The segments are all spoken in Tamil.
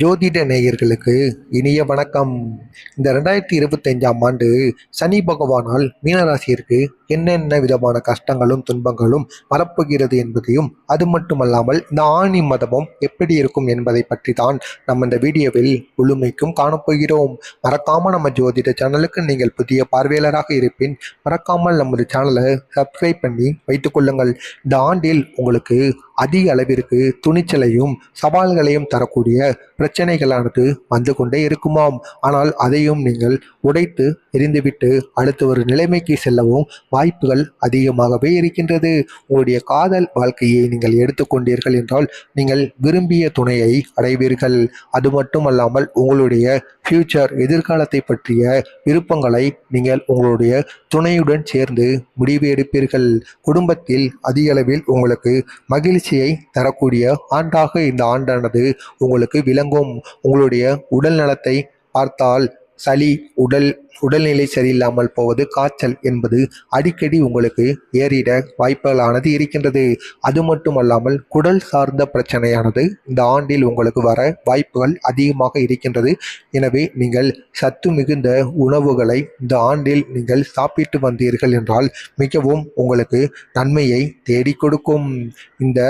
ஜோதிட நேயர்களுக்கு இனிய வணக்கம். இந்த 2025ஆம் ஆண்டு சனி பகவானால் மீனராசியிற்கு என்னென்ன விதமான கஷ்டங்களும் துன்பங்களும் வரப்போகிறது என்பதையும், அது மட்டுமல்லாமல் இந்த ஆணி மதமும் எப்படி இருக்கும் என்பதை பற்றி தான் நம்ம இந்த வீடியோவில் முழுமைக்கும் காணப்போகிறோம். மறக்காம நம்ம ஜோதிட சேனலுக்கு நீங்கள் புதிய பார்வையாளராக இருப்பின் மறக்காமல் நமது சேனலை சப்ஸ்கிரைப் பண்ணி வைத்துக் கொள்ளுங்கள். இந்த ஆண்டில் உங்களுக்கு அதிக அளவிற்கு துணிச்சலையும் சவால்களையும் தரக்கூடிய பிரச்சனைகளானது வந்து கொண்டே இருக்குமாம். ஆனால் அதையும் நீங்கள் உடைத்து எரிந்துவிட்டு அடுத்த ஒரு நிலைமைக்கு செல்லவும் வாய்ப்புகள் அதிகமாகவே இருக்கின்றது. உங்களுடைய காதல் வாழ்க்கையை நீங்கள் எடுத்துக்கொண்டீர்கள் என்றால் நீங்கள் விரும்பிய துணையை அடைவீர்கள். அது மட்டுமல்லாமல் உங்களுடைய ஃபியூச்சர் எதிர்காலத்தை பற்றிய விருப்பங்களை நீங்கள் உங்களுடைய துணையுடன் சேர்ந்து முடிவு எடுப்பீர்கள். குடும்பத்தில் அதிக அளவில் உங்களுக்கு மகிழ்ச்சியை தரக்கூடிய ஆண்டாக இந்த ஆண்டானது உங்களுக்கு விளங்கும். உங்களுடைய உடல் நலத்தை பார்த்தால் சளி, உடல்நிலை சரியில்லாமல் போவது, காய்ச்சல் என்பது அடிக்கடி உங்களுக்கு ஏறிட வாய்ப்புகளானது இருக்கின்றது. அது மட்டுமல்லாமல் குடல் சார்ந்த பிரச்சனையானது இந்த ஆண்டில் உங்களுக்கு வர வாய்ப்புகள் அதிகமாக இருக்கின்றது. எனவே நீங்கள் சத்து மிகுந்த உணவுகளை இந்த ஆண்டில் நீங்கள் சாப்பிட்டு வந்தீர்கள் என்றால் மிகவும் உங்களுக்கு நன்மையை தேடி கொடுக்கும். இந்த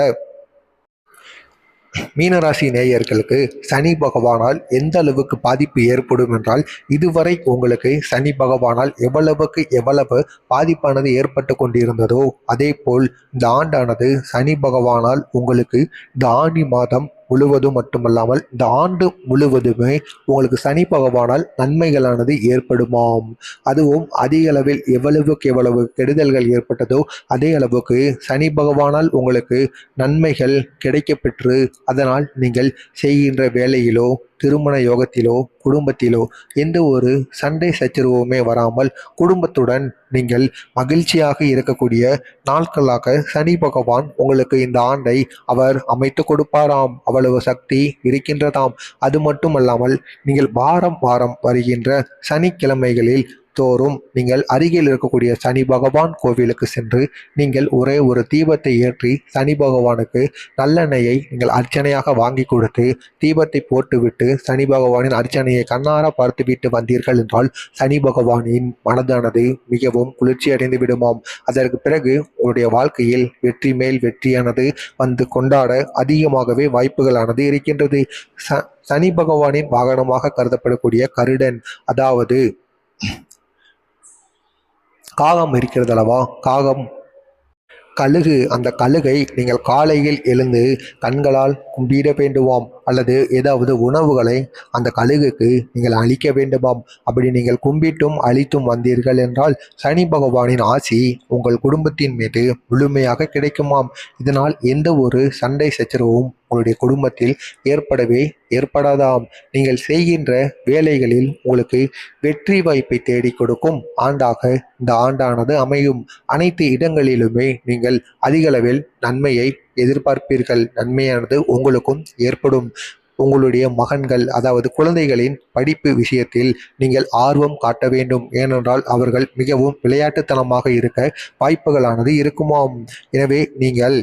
மீனராசி நேயர்களுக்கு சனி பகவானால் எந்த அளவுக்கு பாதிப்பு ஏற்படும் என்றால், இதுவரை உங்களுக்கு சனி பகவானால் எவ்வளவு பாதிப்பானது ஏற்பட்டு கொண்டிருந்ததோ அதே போல் இந்த ஆண்டானது சனி பகவானால் உங்களுக்கு இந்த ஆணி மாதம் முழுவதும் மட்டுமல்லாமல் இந்த ஆண்டு முழுவதுமே உங்களுக்கு சனி பகவானால் நன்மைகளானது ஏற்படுமாம். அதுவும் அதிக அளவில் எவ்வளவு கெடுதல்கள் ஏற்பட்டதோ அதே அளவுக்கு சனி பகவானால் உங்களுக்கு நன்மைகள் கிடைக்கப்பெற்று அதனால் நீங்கள் செய்கின்ற வேலையிலோ, திருமண யோகத்திலோ, குடும்பத்திலோ எந்த ஒரு சண்டை சச்சரவுமே வராமல் குடும்பத்துடன் நீங்கள் மகிழ்ச்சியாக இருக்கக்கூடிய நாட்களாக சனி பகவான் உங்களுக்கு இந்த ஆண்டை அவர் அமைத்து கொடுப்பாராம். அவ்வளவு சக்தி இருக்கின்றதாம். அது மட்டுமல்லாமல் நீங்கள் வாரம் வாரம் வருகின்ற சனிக்கிழமைகளில் தோறும் நீங்கள் அருகில் இருக்கக்கூடிய சனி பகவான் கோவிலுக்கு சென்று நீங்கள் ஒரே ஒரு தீபத்தை ஏற்றி சனி பகவானுக்கு நல்லெண்ணெயை நீங்கள் அர்ச்சனையாக வாங்கி கொடுத்து தீபத்தை போட்டுவிட்டு சனி பகவானின் அர்ச்சனையை கண்ணார பார்த்துவிட்டு வந்தீர்கள் என்றால் சனி பகவானின் மனதானது மிகவும் குளிர்ச்சி அடைந்து விடுமாம். அதற்கு பிறகு உங்களுடைய வாழ்க்கையில் வெற்றி மேல் வெற்றியானது வந்து கொண்டாட அதிகமாகவே வாய்ப்புகளானது இருக்கின்றது. சனி பகவானின் வாகனமாக கருதப்படக்கூடிய கருடன், அதாவது காகம் இருக்கிறது அல்லவா, காகம் கழுகு, அந்த கழுகை நீங்கள் காலையில் எழுந்து கண்களால் கும்பிட வேண்டுமாம். அல்லது ஏதாவது உணவுகளை அந்த கழுகுக்கு நீங்கள் அளிக்க வேண்டுமாம். அப்படி நீங்கள் கும்பிட்டும் அளித்தும் வந்தீர்கள் என்றால் சனி பகவானின் ஆசி உங்கள் குடும்பத்தின் மீது முழுமையாக கிடைக்குமாம். இதனால் எந்த ஒரு சண்டை சச்சரவும் உங்களுடைய குடும்பத்தில் ஏற்படாதாம். நீங்கள் செய்கின்ற வேலைகளில் உங்களுக்கு வெற்றி வாய்ப்பை தேடி கொடுக்கும் ஆண்டாக இந்த ஆண்டானது அமையும். அனைத்து இடங்களிலுமே நீங்கள் அதிகளவில் நன்மையை எதிர்பார்ப்பீர்கள். நன்மையானது உங்களுக்கும் ஏற்படும். உங்களுடைய மகன்கள், அதாவது குழந்தைகளின் படிப்பு விஷயத்தில் நீங்கள் ஆர்வம் காட்ட வேண்டும். ஏனென்றால் அவர்கள் மிகவும் விளையாட்டுத்தனமாக இருக்க வாய்ப்புகளானது இருக்குமாம். எனவே நீங்கள்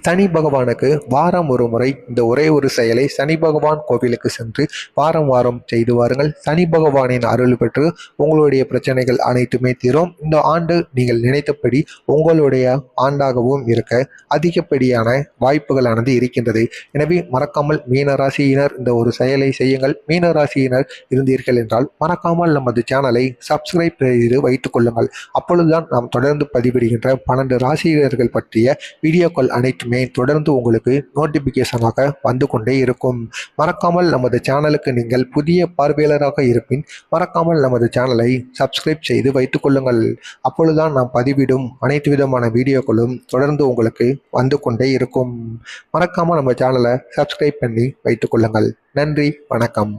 சனி பகவானுக்கு வாரம் ஒரு முறை இந்த ஒரே ஒரு செயலை சனி பகவான் கோவிலுக்கு சென்று வாரம் வாரம் செய்து வாருங்கள். சனி பகவானின் அருள் பெற்று உங்களுடைய பிரச்சனைகள் அனைத்துமே தீரும். இந்த ஆண்டு நீங்கள் நினைத்தபடி உங்களுடைய ஆண்டாகவும் இருக்க அதிகப்படியான வாய்ப்புகளானது இருக்கின்றது. எனவே மறக்காமல் மீனராசியினர் இந்த ஒரு செயலை செய்யுங்கள். மீனராசியினர் இருந்தீர்கள் என்றால் மறக்காமல் நமது சேனலை சப்ஸ்கிரைப் செய்து வைத்துக் கொள்ளுங்கள். அப்பொழுதுதான் நாம் தொடர்ந்து பதிவிடுகின்ற 12 ராசியினர்கள் பற்றிய வீடியோக்கள் அனைத்துமே தொடர்ந்து உங்களுக்கு நோட்டிபிகேஷனாக வந்து கொண்டே இருக்கும். மறக்காமல் நமது சேனலுக்கு நீங்கள் புதிய பார்வையாளராக இருப்பின் மறக்காமல் நமது சேனலை சப்ஸ்கிரைப் செய்து வைத்துக் கொள்ளுங்கள். அப்பொழுதுதான் நாம் பதிவிடும் அனைத்து விதமான வீடியோக்களும் தொடர்ந்து உங்களுக்கு வந்து கொண்டே இருக்கும். மறக்காமல் நம்ம சேனலை சப்ஸ்கிரைப் பண்ணி வைத்துக் கொள்ளுங்கள். நன்றி, வணக்கம்.